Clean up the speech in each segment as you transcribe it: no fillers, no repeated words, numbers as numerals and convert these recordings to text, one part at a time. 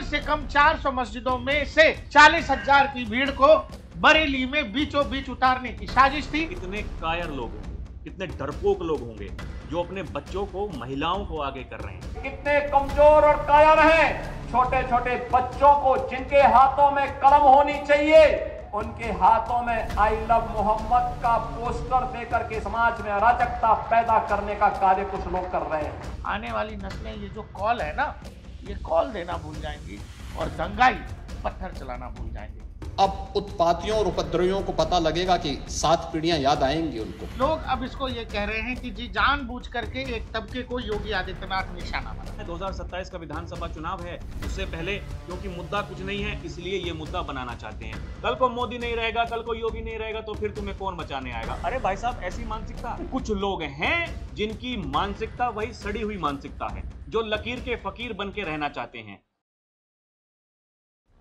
कम से कम 400 मस्जिदों में से 40,000 की भीड़ को बरेली में बीचों बीच उतारने की साजिश थी। कितने कायर लोग होंगे, कितने डरपोक लोग होंगे जो अपने बच्चों को, महिलाओं को आगे कर रहे हैं। कितने कमजोर और कायर हैं छोटे छोटे बच्चों को, जिनके हाथों में कलम होनी चाहिए, उनके हाथों में आई लव मोहम्मद का पोस्टर देकर के समाज में अराजकता पैदा करने का कार्य कुछ लोग कर रहे हैं। आने वाली नस्लें ये जो कॉल है ना, ये कॉल देना भूल जाएंगी और दंगाई पत्थर चलाना भूल जाएंगे। अब उत्पातियों और उपद्रवियों को पता लगेगा कि 7 पीढ़ियां याद आएंगी उनको। लोग अब इसको ये कह रहे हैं कि जी जानबूझ करके एक तबके को योगी आदित्यनाथ निशाना बना। 2027 का विधानसभा चुनाव है, उससे पहले क्योंकि मुद्दा कुछ नहीं है इसलिए ये मुद्दा बनाना चाहते हैं। कल को मोदी नहीं रहेगा, कल को योगी नहीं रहेगा तो फिर तुम्हें कौन बचाने आएगा? अरे भाई साहब, ऐसी मानसिकता कुछ लोग हैं जिनकी मानसिकता वही सड़ी हुई मानसिकता है, जो लकीर के फकीर बन के रहना चाहते हैं।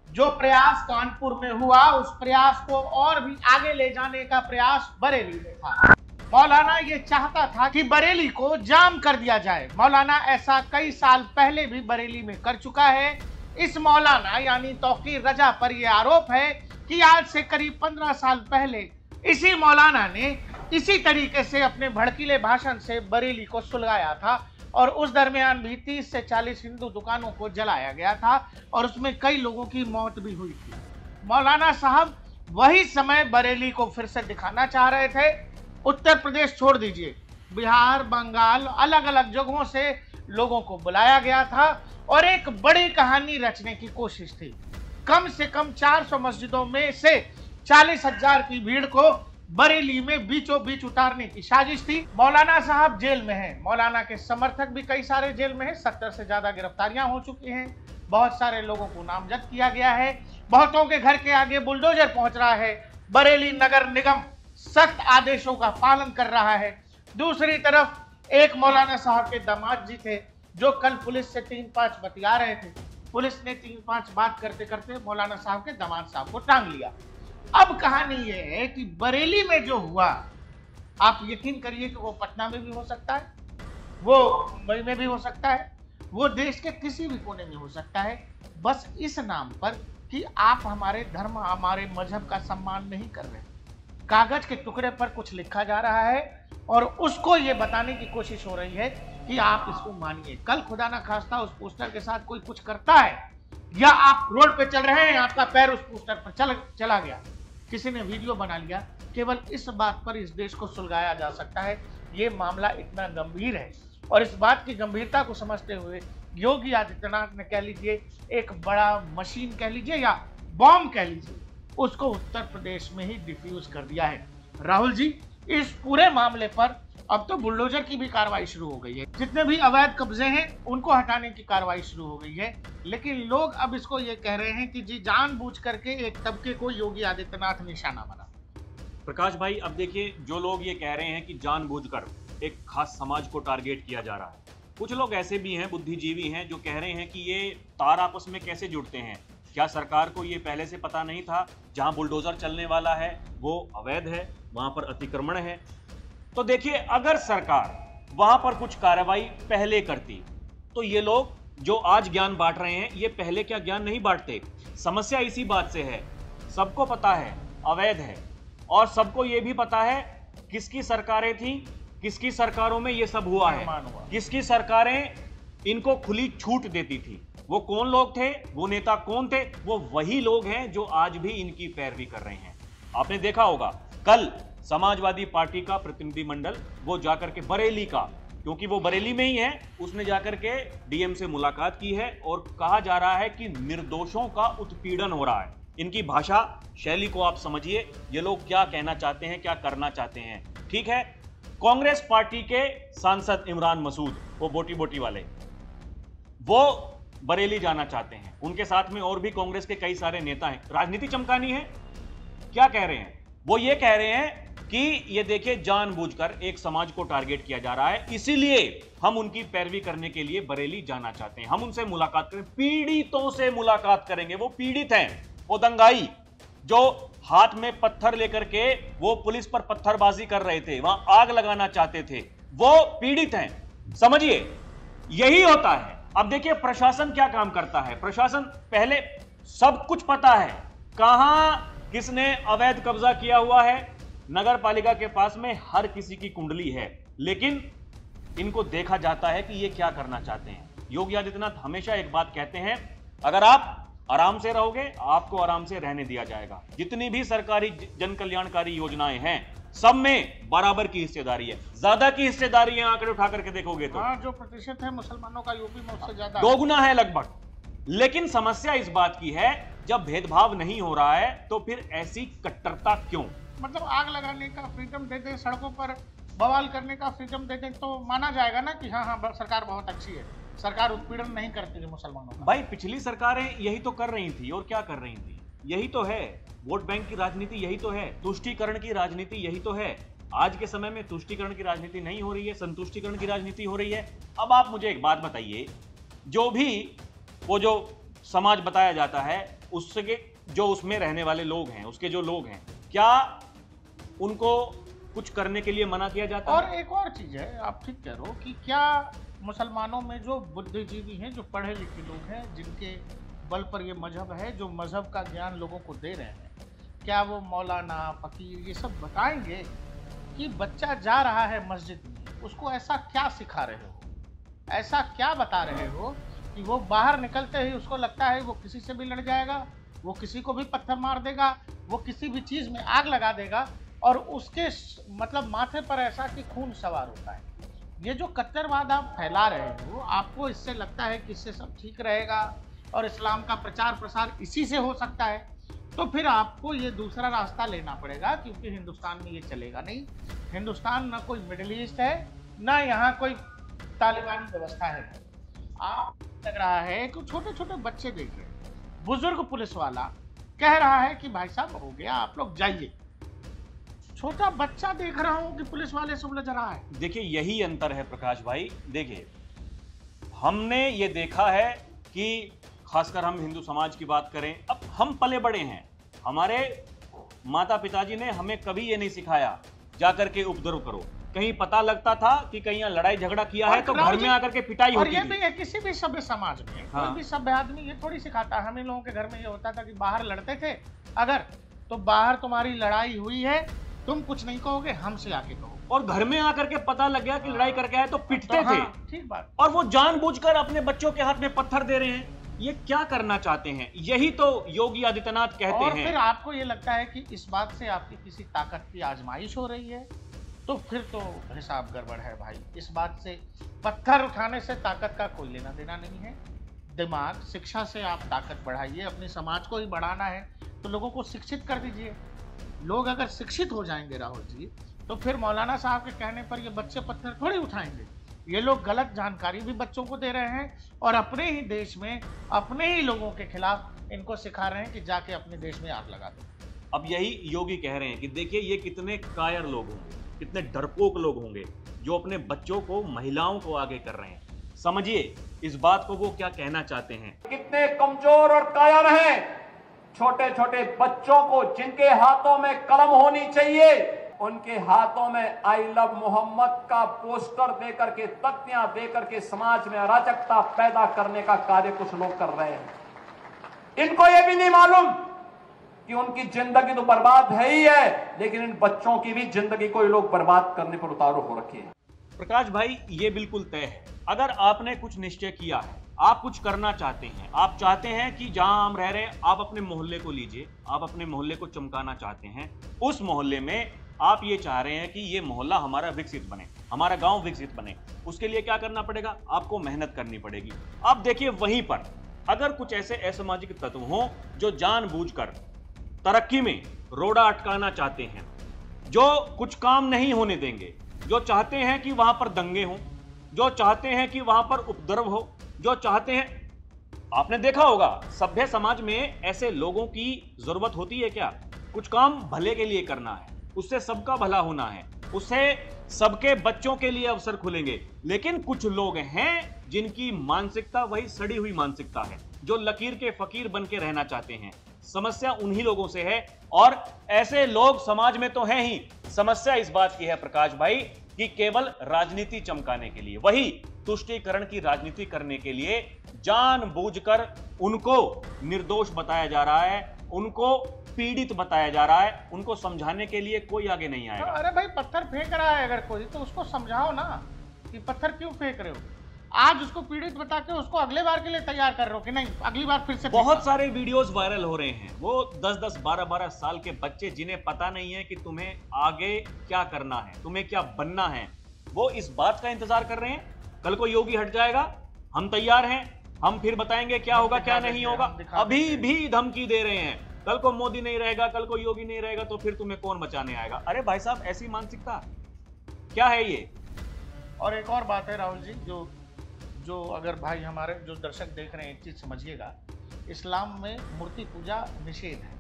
जो प्रयास कानपुर में हुआ, उस प्रयास को और भी आगे ले जाने का प्रयास बरेली में था। मौलाना ये चाहता था कि बरेली को जाम कर दिया जाए। मौलाना ऐसा कई साल पहले भी बरेली में कर चुका है। इस मौलाना यानी तौकीर रजा पर यह आरोप है कि आज से करीब 15 साल पहले इसी मौलाना ने इसी तरीके से अपने भड़कीले भाषण से बरेली को सुलगाया था और उस दरमियान भी 30 से 40 हिंदू दुकानों को जलाया गया था और उसमें कई लोगों की मौत भी हुई थी। मौलाना साहब वही समय बरेली को फिर से दिखाना चाह रहे थे। उत्तर प्रदेश छोड़ दीजिए, बिहार, बंगाल, अलग अलग जगहों से लोगों को बुलाया गया था और एक बड़ी कहानी रचने की कोशिश थी। कम से कम 400 मस्जिदों में से 40,000 की भीड़ को बरेली में बीचों बीच उतारने की साजिश थी। मौलाना साहब जेल में हैं। मौलाना के समर्थक भी कई सारे जेल में हैं। 70 से ज्यादा गिरफ्तारियां हो चुकी हैं। बहुत सारे लोगों को नामजद किया गया है। बहुतों के घर के आगे बुलडोजर पहुंच रहा है। बरेली नगर निगम सख्त आदेशों का पालन कर रहा है। दूसरी तरफ एक मौलाना साहब के दामाद जी थे जो कल पुलिस से 3-5 बतिया रहे थे। पुलिस ने 3-5 बात करते करते मौलाना साहब के दामाद साहब को टांग लिया। अब कहानी ये है कि बरेली में जो हुआ, आप यकीन करिए कि वो पटना में भी हो सकता है, वो मुंबई में भी हो सकता है, वो देश के किसी भी कोने में हो सकता है, बस इस नाम पर कि आप हमारे धर्म, हमारे मजहब का सम्मान नहीं कर रहे। कागज के टुकड़े पर कुछ लिखा जा रहा है और उसको ये बताने की कोशिश हो रही है कि आप इसको मानिए। कल खुदा ना खास्ता उस पोस्टर के साथ कोई कुछ करता है या आप रोड पे चल रहे हैं, आपका पैर उस पोस्टर पर चला गया, किसी ने वीडियो बना लिया, केवल इस बात पर इस देश को सुलगाया जा सकता है। ये मामला इतना गंभीर है और इस बात की गंभीरता को समझते हुए योगी आदित्यनाथ ने, कह लीजिए एक बड़ा मशीन कह लीजिए या बॉम्ब कह लीजिए, उसको उत्तर प्रदेश में ही डिफ्यूज कर दिया है। राहुल जी, इस पूरे मामले पर अब तो बुलडोजर की भी कार्रवाई शुरू हो गई है। जितने भी अवैध कब्जे हैं उनको हटाने की कार्रवाई शुरू हो गई है। लेकिन लोग अब इसको ये कह रहे हैं कि जी जानबूझ करके एक तबके को योगी आदित्यनाथ निशाना बना। प्रकाश भाई, अब देखिए, जो लोग ये कह रहे हैं कि जानबूझकर एक खास समाज को टारगेट किया जा रहा है, कुछ लोग ऐसे भी हैं, बुद्धिजीवी हैं, जो कह रहे हैं कि ये तार आपस में कैसे जुड़ते हैं। क्या सरकार को ये पहले से पता नहीं था जहां बुलडोजर चलने वाला है वो अवैध है, वहां पर अतिक्रमण है? तो देखिए, अगर सरकार वहां पर कुछ कार्रवाई पहले करती तो ये लोग जो आज ज्ञान बांट रहे हैं, ये पहले क्या ज्ञान नहीं बांटते? समस्या इसी बात से है, सबको पता है अवैध है और सबको ये भी पता है किसकी सरकारें थी, किसकी सरकारों में ये सब हुआ है, किसकी सरकारें इनको खुली छूट देती थी। वो कौन लोग थे, वो नेता कौन थे? वो वही लोग हैं जो आज भी इनकी पैरवी कर रहे हैं। आपने देखा होगा कल समाजवादी पार्टी का प्रतिनिधिमंडल वो जाकर के बरेली का, क्योंकि वो बरेली में ही है, उसने जाकर के डीएम से मुलाकात की है और कहा जा रहा है कि निर्दोषों का उत्पीड़न हो रहा है। इनकी भाषा शैली को आप समझिए, ये लोग क्या कहना चाहते हैं, क्या करना चाहते हैं। ठीक है, कांग्रेस पार्टी के सांसद इमरान मसूद, वो बोटी बोटी वाले, वो बरेली जाना चाहते हैं। उनके साथ में और भी कांग्रेस के कई सारे नेता हैं। राजनीति चमकानी है। क्या कह रहे हैं वो? ये कह रहे हैं कि ये देखिए, जानबूझकर एक समाज को टारगेट किया जा रहा है, इसीलिए हम उनकी पैरवी करने के लिए बरेली जाना चाहते हैं। हम उनसे मुलाकात करें, पीड़ितों से मुलाकात करेंगे। वो पीड़ित हैं, वो दंगाई जो हाथ में पत्थर लेकर के वो पुलिस पर पत्थरबाजी कर रहे थे, वहां आग लगाना चाहते थे, वो पीड़ित हैं। समझिए, यही होता है अब देखिए प्रशासन क्या काम करता है। प्रशासन पहले सब कुछ पता है, कहां किसने अवैध कब्जा किया हुआ है, नगर पालिका के पास में हर किसी की कुंडली है, लेकिन इनको देखा जाता है कि ये क्या करना चाहते हैं। योगी आदित्यनाथ हमेशा एक बात कहते हैं, अगर आप आराम से रहोगे आपको आराम से रहने दिया जाएगा। जितनी भी सरकारी जन कल्याणकारी योजनाएं हैं सब में बराबर की हिस्सेदारी है, ज्यादा की हिस्सेदारी है। आंकड़े उठा करके देखोगे तो जो प्रतिशत है मुसलमानों का यूपी में उससे ज्यादा 2 गुना है लगभग। लेकिन समस्या इस बात की है, जब भेदभाव नहीं हो रहा है तो फिर ऐसी कट्टरता क्यों? मतलब आग लगाने का फ्रीडम दे दें, सड़कों पर बवाल करने का फ्रीडम दे दें तो माना जाएगा ना कि हाँ सरकार बहुत अच्छी है, सरकार उत्पीड़न नहीं करती है मुसलमानों का। भाई पिछली सरकारें यही तो कर रही थी, और क्या कर रही थी? यही तो है वोट बैंक की राजनीति, यही तो है तुष्टीकरण की राजनीति, यही तो है। आज के समय में तुष्टीकरण की राजनीति नहीं हो रही है, संतुष्टीकरण की राजनीति हो रही है। अब आप मुझे एक बात बताइए, जो भी वो जो समाज बताया जाता है उसके जो उसमें रहने वाले लोग हैं, उसके जो लोग हैं, क्या उनको कुछ करने के लिए मना किया जाता है? और एक और चीज है, आप ठीक कह रहे हो कि क्या मुसलमानों में जो बुद्धिजीवी हैं, जो पढ़े लिखे लोग हैं, जिनके बल पर ये मजहब है, जो मजहब का ज्ञान लोगों को दे रहे हैं, क्या वो मौलाना फकीर ये सब बताएंगे कि बच्चा जा रहा है मस्जिद में, उसको ऐसा क्या सिखा रहे हो, ऐसा क्या बता रहे हो कि वो बाहर निकलते ही उसको लगता है वो किसी से भी लड़ जाएगा, वो किसी को भी पत्थर मार देगा, वो किसी भी चीज़ में आग लगा देगा, और उसके मतलब माथे पर ऐसा कि खून सवार होता है। ये जो कट्टरवाद आप फैला रहे हो, आपको इससे लगता है कि इससे सब ठीक रहेगा और इस्लाम का प्रचार प्रसार इसी से हो सकता है, तो फिर आपको ये दूसरा रास्ता लेना पड़ेगा, क्योंकि हिंदुस्तान में ये चलेगा नहीं। हिंदुस्तान ना कोई मिडिल ईस्ट है, ना यहाँ कोई तालिबानी व्यवस्था है। आप लग रहा है कि छोटे छोटे बच्चे देख रहे हैं, बुजुर्ग पुलिस वाला कह रहा है कि भाई साहब हो गया, आप लोग जाइए। छोटा बच्चा देख रहा हूं कि पुलिस वाले से उलझ रहा है। देखिए यही अंतर है प्रकाश भाई। देखिए हमने ये देखा है कि खासकर हम हिंदू समाज की बात करें, अब हम पले बड़े हैं, हमारे माता पिताजी ने हमें कभी ये नहीं सिखाया जाकर के उपद्रव करो। कहीं पता लगता था कि कहीं यहाँ लड़ाई झगड़ा किया है तो घर में आकर के पिटाई होती थी। और ये भी है किसी भी सभ्य समाज में, हाँ। कोई भी सभ्य आदमी ये थोड़ी सिखाता है। हम इन लोगों के घर में ये होता था कि बाहर लड़ते थे, अगर तो बाहर तुम्हारी लड़ाई हुई है, तुम कुछ नहीं कहोगे, हमसे आके कहो। और घर में आकर के पता लग गया कि लड़ाई करके आए तो पिटते थे। ठीक बात। और वो जानबूझकर अपने बच्चों के हाथ में पत्थर दे रहे हैं। ये क्या करना चाहते हैं? यही तो योगी आदित्यनाथ कहते और हैं। फिर आपको ये लगता है कि इस बात से आपकी किसी ताकत की आजमाइश हो रही है, तो फिर तो हिसाब गड़बड़ है भाई। इस बात से पत्थर उठाने से ताकत का कोई लेना देना नहीं है। दिमाग शिक्षा से आप ताकत बढ़ाइए, अपने समाज को ही बढ़ाना है तो लोगों को शिक्षित कर दीजिए। लोग अगर शिक्षित हो जाएंगे राहुल जी, तो फिर मौलाना साहब के कहने पर ये बच्चे पत्थर थोड़ी उठाएंगे। ये लोग गलत जानकारी भी बच्चों को दे रहे हैं और अपने ही देश में अपने ही लोगों के खिलाफ इनको सिखा रहे हैं कि जाके अपने देश में आग लगा दो। अब यही योगी कह रहे हैं कि देखिए ये कितने कायर लोग होंगे, कितने डरपोक लोग होंगे जो अपने बच्चों को, महिलाओं को आगे कर रहे हैं। समझिए इस बात को वो क्या कहना चाहते हैं। कितने कमजोर और कायर हैं छोटे छोटे बच्चों को, जिनके हाथों में कलम होनी चाहिए, उनके हाथों में आई लव मोहम्मद का पोस्टर देकर के, तख्तियां देकर के समाज में अराजकता पैदा करने का कार्य कुछ लोग कर रहे हैं। इनको यह भी नहीं मालूम कि उनकी जिंदगी तो बर्बाद है ही है, लेकिन इन बच्चों की भी जिंदगी को ये लोग बर्बाद करने पर उतारू हो रखे हैं। प्रकाश भाई ये बिल्कुल तय है, अगर आपने कुछ निश्चय किया है, आप कुछ करना चाहते हैं, आप चाहते हैं कि जहां हम रह रहे हैं आप अपने मोहल्ले को लीजिए, आप अपने मोहल्ले को चमकाना चाहते हैं, उस मोहल्ले में आप ये चाह रहे हैं कि ये मोहल्ला हमारा विकसित बने, हमारा गांव विकसित बने, उसके लिए क्या करना पड़ेगा? आपको मेहनत करनी पड़ेगी। अब देखिए वहीं पर अगर कुछ ऐसे असामाजिक तत्व हों जो जानबूझकर तरक्की में रोड़ा अटकाना चाहते हैं, जो कुछ काम नहीं होने देंगे, जो चाहते हैं कि वहां पर दंगे हों, जो चाहते हैं कि वहां पर उपद्रव हो, जो चाहते हैं, आपने देखा होगा सभ्य समाज में ऐसे लोगों की जरूरत होती है क्या? कुछ काम भले के लिए करना है, उससे सबका भला होना है, उससे सबके बच्चों के लिए अवसर खुलेंगे। लेकिन कुछ लोग हैं जिनकी मानसिकता वही सड़ी हुई मानसिकता है, जो लकीर के फकीर बन के रहना चाहते हैं। समस्या उन्हीं लोगों से है और ऐसे लोग समाज में तो हैं ही। समस्या इस बात की है प्रकाश भाई कि केवल राजनीति चमकाने के लिए, वही तुष्टीकरण की राजनीति करने के लिए जानबूझकर उनको निर्दोष बताया जा रहा है, उनको पीड़ित बताया जा रहा है, उनको समझाने के लिए कोई आगे नहीं आएगा। अरे भाई पत्थर फेंक रहा है अगर कोई तो उसको समझाओ ना कि पत्थर क्यों फेंक रहे हो। आज उसको पीड़ित बता के उसको अगले बार के लिए तैयार कर रहे हो कि नहीं अगली बार फिर से। बहुत सारे वीडियोस वायरल हो रहे हैं, वो 10-10, 12-12 साल के बच्चे जिन्हें पता नहीं है कि तुम्हें आगे क्या करना है, तुम्हें क्या बनना है, वो इस बात का इंतजार कर रहे हैं कल को योगी हट जाएगा, हम तैयार हैं, हम फिर बताएंगे क्या होगा क्या नहीं होगा। अभी भी धमकी दे रहे हैं कल को मोदी नहीं रहेगा, कल को योगी नहीं रहेगा तो फिर तुम्हें कौन बचाने आएगा। अरे भाई साहब, ऐसी मानसिकता क्या है ये। और एक और बात है राहुल जी, जो अगर भाई हमारे जो दर्शक देख रहे हैं एक चीज समझिएगा, इस्लाम में मूर्ति पूजा निषेध है,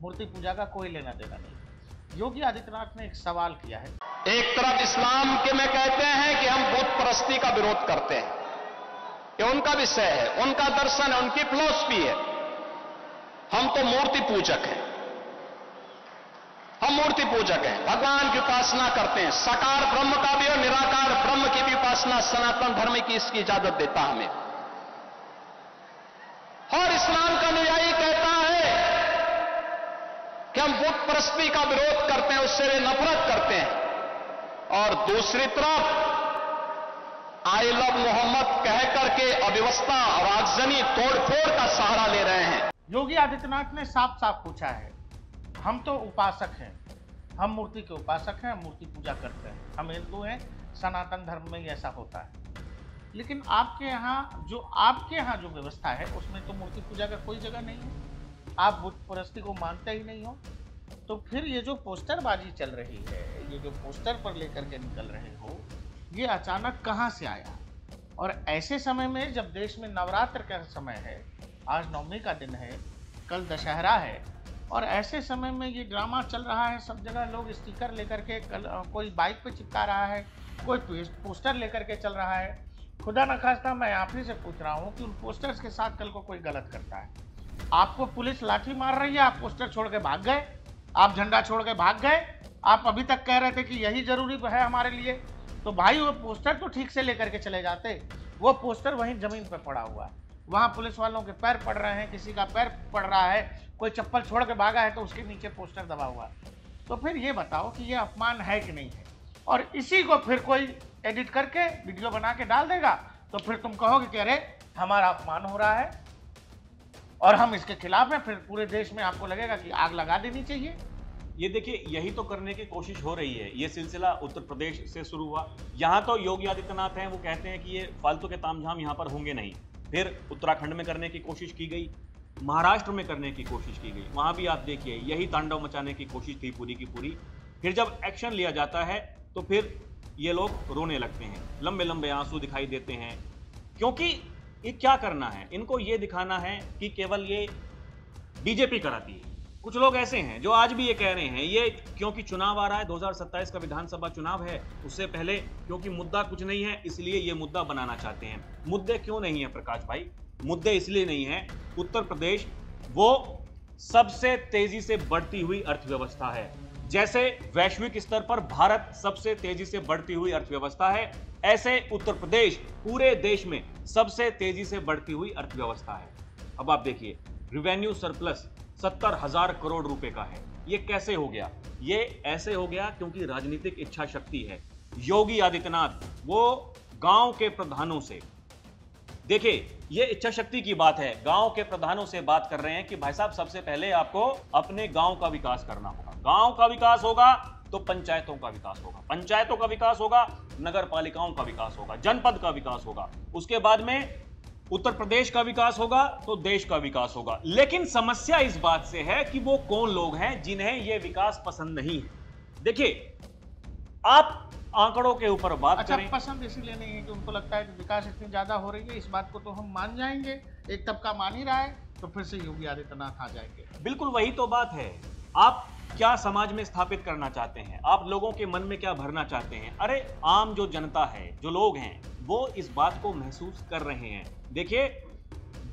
मूर्ति पूजा का कोई लेना देना नहीं। योगी आदित्यनाथ ने एक सवाल किया है। एक तरफ इस्लाम के में कहते हैं कि हम बुत परस्ती का विरोध करते हैं, ये उनका विषय है, उनका दर्शन है, उनकी फिलॉसफी है। हम तो मूर्ति पूजक हैं, हम मूर्ति पूजक हैं, भगवान की उपासना करते हैं, साकार ब्रह्म का भी और निराकार ब्रह्म की भी उपासना सनातन धर्म की इसकी इजाजत देता हमें। और इस्लाम का अनुयायी कहता है कि हम बुत परस्ती का विरोध करते हैं, उससे वे नफरत करते हैं। और दूसरी तरफ आई लव मोहम्मद कह करके अव्यवस्था और आगजनी तोड़फोड़ का सहारा ले रहे हैं। योगी आदित्यनाथ ने साफ साफ पूछा है, हम तो उपासक हैं, हम मूर्ति के उपासक हैं, हम मूर्ति पूजा करते हैं, हम हिंदू हैं, सनातन धर्म में ऐसा होता है। लेकिन आपके यहाँ जो व्यवस्था है उसमें तो मूर्ति पूजा का कोई जगह नहीं है, आप बुत परस्ती को मानते ही नहीं हो। तो फिर ये जो पोस्टरबाजी चल रही है, ये जो पोस्टर पर लेकर के निकल रहे हो, ये अचानक कहाँ से आया। और ऐसे समय में जब देश में नवरात्र का समय है, आज नवमी का दिन है, कल दशहरा है, और ऐसे समय में ये ड्रामा चल रहा है, सब जगह लोग स्टिकर लेकर के कोई बाइक पे चिपका रहा है, कोई पोस्टर लेकर के चल रहा है। खुदा न खास्ता मैं आप ही से पूछ रहा हूँ कि उन पोस्टर्स के साथ कल को कोई गलत करता है, आपको पुलिस लाठी मार रही है, आप पोस्टर छोड़ के भाग गए, आप झंडा छोड़ के भाग गए, आप अभी तक कह रहे थे कि यही जरूरी है हमारे लिए, तो भाई वो पोस्टर तो ठीक से लेकर के चले जाते। वो पोस्टर वहीं जमीन पर पड़ा हुआ है, वहाँ पुलिस वालों के पैर पड़ रहे हैं, किसी का पैर पड़ रहा है, कोई चप्पल छोड़ के भागा है तो उसके नीचे पोस्टर दबा हुआ है। तो फिर ये बताओ कि ये अपमान है कि नहीं है। और इसी को फिर कोई एडिट करके वीडियो बना के डाल देगा तो फिर तुम कहोगे कि अरे हमारा अपमान हो रहा है और हम इसके खिलाफ हैं, फिर पूरे देश में आपको लगेगा कि आग लगा देनी चाहिए। ये देखिए, यही तो करने की कोशिश हो रही है। ये सिलसिला उत्तर प्रदेश से शुरू हुआ, यहाँ तो योगी आदित्यनाथ हैं, वो कहते हैं कि ये फालतू के तामझाम यहाँ पर होंगे नहीं। फिर उत्तराखंड में करने की कोशिश की गई, महाराष्ट्र में करने की कोशिश की गई, वहां भी आप देखिए यही तांडव मचाने की कोशिश थी पूरी की पूरी। फिर जब एक्शन लिया जाता है तो फिर ये लोग रोने लगते हैं, लंबे लंबे आंसू दिखाई देते हैं, क्योंकि ये क्या करना है, इनको ये दिखाना है कि केवल ये बीजेपी कराती है। कुछ लोग ऐसे हैं जो आज भी ये कह रहे हैं, ये क्योंकि चुनाव आ रहा है, 2027 का विधानसभा चुनाव है, उससे पहले क्योंकि मुद्दा कुछ नहीं है इसलिए ये मुद्दा बनाना चाहते हैं। मुद्दे क्यों नहीं है प्रकाश भाई? मुद्दे इसलिए नहीं है, उत्तर प्रदेश वो सबसे तेजी से बढ़ती हुई अर्थव्यवस्था है। जैसे वैश्विक स्तर पर भारत सबसे तेजी से बढ़ती हुई अर्थव्यवस्था है, ऐसे उत्तर प्रदेश पूरे देश में सबसे तेजी से बढ़ती हुई अर्थव्यवस्था है। अब आप देखिए, रेवेन्यू सरप्लस 70,000 करोड़ रुपए का है। ये कैसे हो गया? ये ऐसे हो गया क्योंकि राजनीतिक इच्छा शक्ति है। योगी आदित्यनाथ वो गांव के प्रधानों से, देखिए ये इच्छा शक्ति की बात है, गांव के प्रधानों से बात कर रहे हैं कि भाई साहब सबसे पहले आपको अपने गांव का विकास करना होगा। गांव का विकास होगा तो पंचायतों का विकास होगा, पंचायतों का विकास होगा, नगर पालिकाओं का विकास होगा, जनपद का विकास होगा, उसके बाद में उत्तर प्रदेश का विकास होगा तो देश का विकास होगा। लेकिन समस्या इस बात से है कि वो कौन लोग हैं जिन्हें यह विकास पसंद नहीं है। देखिए, आप आंकड़ों के ऊपर बात करें, पसंद इसीलिए नहीं है कि उनको लगता है कि विकास इतनी ज्यादा हो रही है, इस बात को तो हम मान जाएंगे, एक तबका मान ही रहा है, तो फिर से योगी आदित्यनाथ आ जाएंगे। बिल्कुल वही तो बात है। आप क्या समाज में स्थापित करना चाहते हैं? आप लोगों के मन में क्या भरना चाहते हैं? अरे आम जो जनता है, जो लोग हैं, वो इस बात को महसूस कर रहे हैं। देखिए,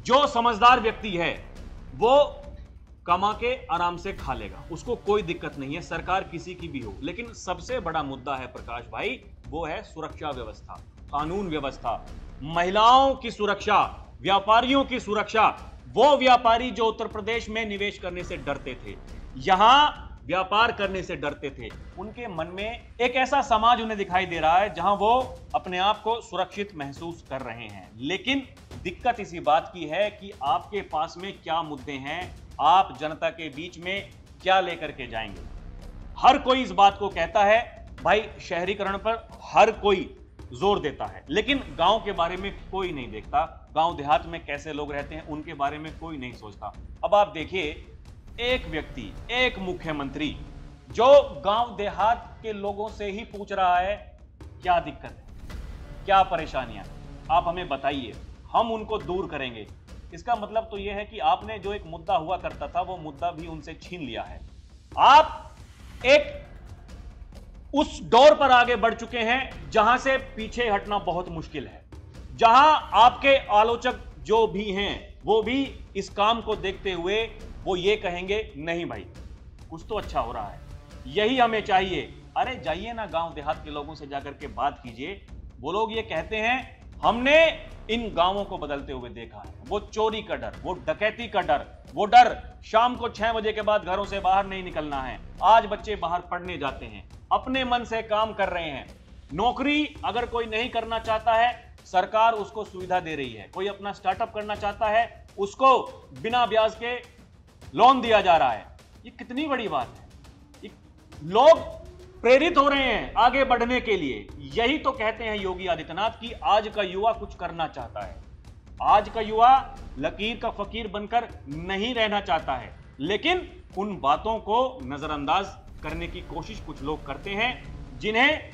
जो समझदार व्यक्ति है वो कमा के आराम से खा लेगा, उसको कोई दिक्कत नहीं है, सरकार किसी की भी हो। लेकिन सबसे बड़ा मुद्दा है प्रकाश भाई, वो है सुरक्षा व्यवस्था। कानून व्यवस्था, महिलाओं की सुरक्षा, व्यापारियों की सुरक्षा, वो व्यापारी जो उत्तर प्रदेश में निवेश करने से डरते थे, यहां व्यापार करने से डरते थे, उनके मन में एक ऐसा समाज उन्हें दिखाई दे रहा है जहां वो अपने आप को सुरक्षित महसूस कर रहे हैं। लेकिन दिक्कत इसी बात की है कि आपके पास में क्या मुद्दे हैं, आप जनता के बीच में क्या लेकर के जाएंगे। हर कोई इस बात को कहता है, भाई शहरीकरण पर हर कोई जोर देता है, लेकिन गांव के बारे में कोई नहीं देखता, गांव देहात में कैसे लोग रहते हैं उनके बारे में कोई नहीं सोचता। अब आप देखिए, एक व्यक्ति, एक मुख्यमंत्री जो गांव देहात के लोगों से ही पूछ रहा है क्या दिक्कत है, क्या परेशानियां, आप हमें बताइए, हम उनको दूर करेंगे। इसका मतलब तो यह है कि आपने जो एक मुद्दा हुआ करता था वो मुद्दा भी उनसे छीन लिया है। आप एक उस दौर पर आगे बढ़ चुके हैं जहां से पीछे हटना बहुत मुश्किल है, जहां आपके आलोचक जो भी हैं वो भी इस काम को देखते हुए वो ये कहेंगे, नहीं भाई कुछ तो अच्छा हो रहा है, यही हमें चाहिए। अरे जाइए ना गांव देहात के लोगों से जाकर के बात कीजिए, वो लोग ये कहते हैं हमने इन गांवों को बदलते हुए देखा है। वो चोरी का डर, वो डकैती का डर, वो डर शाम को 6 बजे के बाद घरों से बाहर नहीं निकलना है। आज बच्चे बाहर पढ़ने जाते हैं, अपने मन से काम कर रहे हैं। नौकरी अगर कोई नहीं करना चाहता है, सरकार उसको सुविधा दे रही है। कोई अपना स्टार्टअप करना चाहता है, उसको बिना ब्याज के लोन दिया जा रहा है। ये कितनी बड़ी बात है। लोग प्रेरित हो रहे हैं आगे बढ़ने के लिए। यही तो कहते हैं योगी आदित्यनाथ कि आज का युवा कुछ करना चाहता है। आज का युवा लकीर का फकीर बनकर नहीं रहना चाहता है, लेकिन उन बातों को नजरअंदाज करने की कोशिश कुछ लोग करते हैं जिन्हें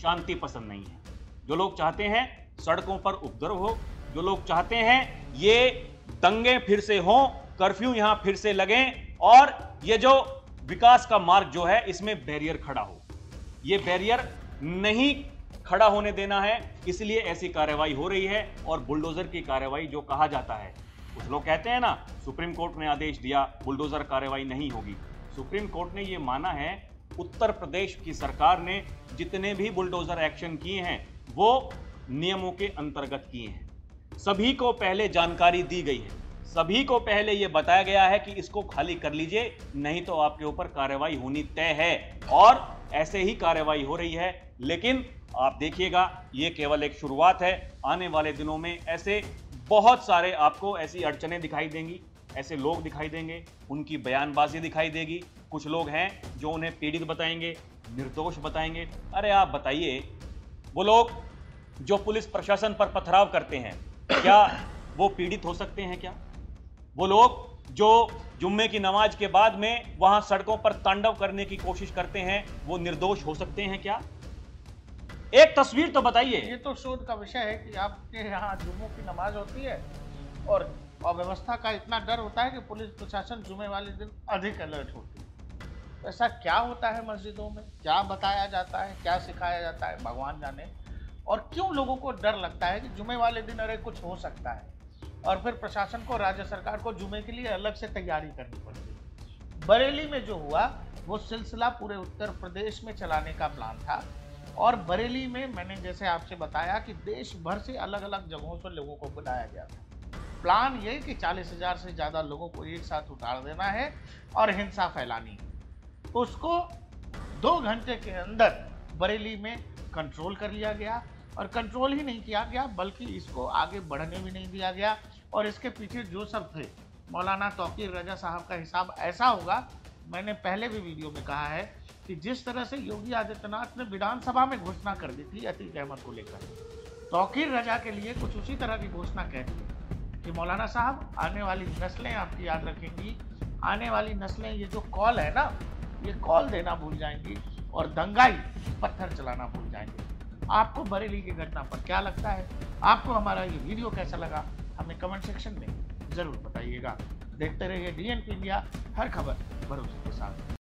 शांति पसंद नहीं है, जो लोग चाहते हैं सड़कों पर उपद्रव हो, जो लोग चाहते हैं ये दंगे फिर से हों, कर्फ्यू यहां फिर से लगें और ये जो विकास का मार्ग जो है इसमें बैरियर खड़ा हो। ये बैरियर नहीं खड़ा होने देना है, इसलिए ऐसी कार्रवाई हो रही है। और बुलडोजर की कार्रवाई जो कहा जाता है, कुछ लोग कहते हैं ना सुप्रीम कोर्ट ने आदेश दिया बुलडोजर कार्रवाई नहीं होगी। सुप्रीम कोर्ट ने यह माना है, उत्तर प्रदेश की सरकार ने जितने भी बुलडोजर एक्शन किए हैं वो नियमों के अंतर्गत किए हैं। सभी को पहले जानकारी दी गई है, सभी को पहले यह बताया गया है कि इसको खाली कर लीजिए, नहीं तो आपके ऊपर कार्रवाई होनी तय है। और ऐसे ही कार्रवाई हो रही है। लेकिन आप देखिएगा, ये केवल एक शुरुआत है। आने वाले दिनों में ऐसे बहुत सारे आपको ऐसी अड़चनें दिखाई देंगी, ऐसे लोग दिखाई देंगे, उनकी बयानबाजी दिखाई देगी। कुछ लोग हैं जो उन्हें पीड़ित बताएंगे, निर्दोष बताएंगे। अरे आप बताइए, वो लोग जो पुलिस प्रशासन पर पथराव करते हैं, क्या वो पीड़ित हो सकते हैं? क्या वो लोग जो जुम्मे की नमाज के बाद में वहां सड़कों पर तांडव करने की कोशिश करते हैं, वो निर्दोष हो सकते हैं? क्या एक तस्वीर तो बताइए। ये तो शोध का विषय है कि आपके यहाँ जुम्मों की नमाज होती है और अव्यवस्था का इतना डर होता है कि पुलिस प्रशासन जुम्मे वाले दिन अधिक अलर्ट होती है। ऐसा क्या होता है मस्जिदों में, क्या बताया जाता है, क्या सिखाया जाता है, भगवान जाने। और क्यों लोगों को डर लगता है कि जुम्मे वाले दिन अरे कुछ हो सकता है, और फिर प्रशासन को, राज्य सरकार को जुम्मे के लिए अलग से तैयारी करनी पड़ती है। बरेली में जो हुआ वो सिलसिला पूरे उत्तर प्रदेश में चलाने का प्लान था। और बरेली में मैंने जैसे आपसे बताया कि देश भर से अलग अलग जगहों से लोगों को बुलाया गया था। प्लान ये कि 40,000 से ज़्यादा लोगों को एक साथ उतार देना है और हिंसा फैलानी है। उसको 2 घंटे के अंदर बरेली में कंट्रोल कर लिया गया। और कंट्रोल ही नहीं किया गया बल्कि इसको आगे बढ़ने भी नहीं दिया गया। और इसके पीछे जो सब थे, मौलाना तौकीर रजा साहब का हिसाब ऐसा होगा, मैंने पहले भी वीडियो में कहा है कि जिस तरह से योगी आदित्यनाथ ने विधानसभा में घोषणा कर दी थी अतीक अहमद को लेकर, तौकीर रजा के लिए कुछ उसी तरह की घोषणा कह दी कि मौलाना साहब आने वाली नस्लें आपकी याद रखेंगी, आने वाली नस्लें ये जो कॉल है ना, ये कॉल देना भूल जाएंगी और दंगाई पत्थर चलाना भूल जाएंगे। आपको बरेली की घटना पर क्या लगता है? आपको हमारा ये वीडियो कैसा लगा हमें कमेंट सेक्शन में जरूर बताइएगा। देखते रहिए DNP इंडिया, हर खबर भरोसे के साथ।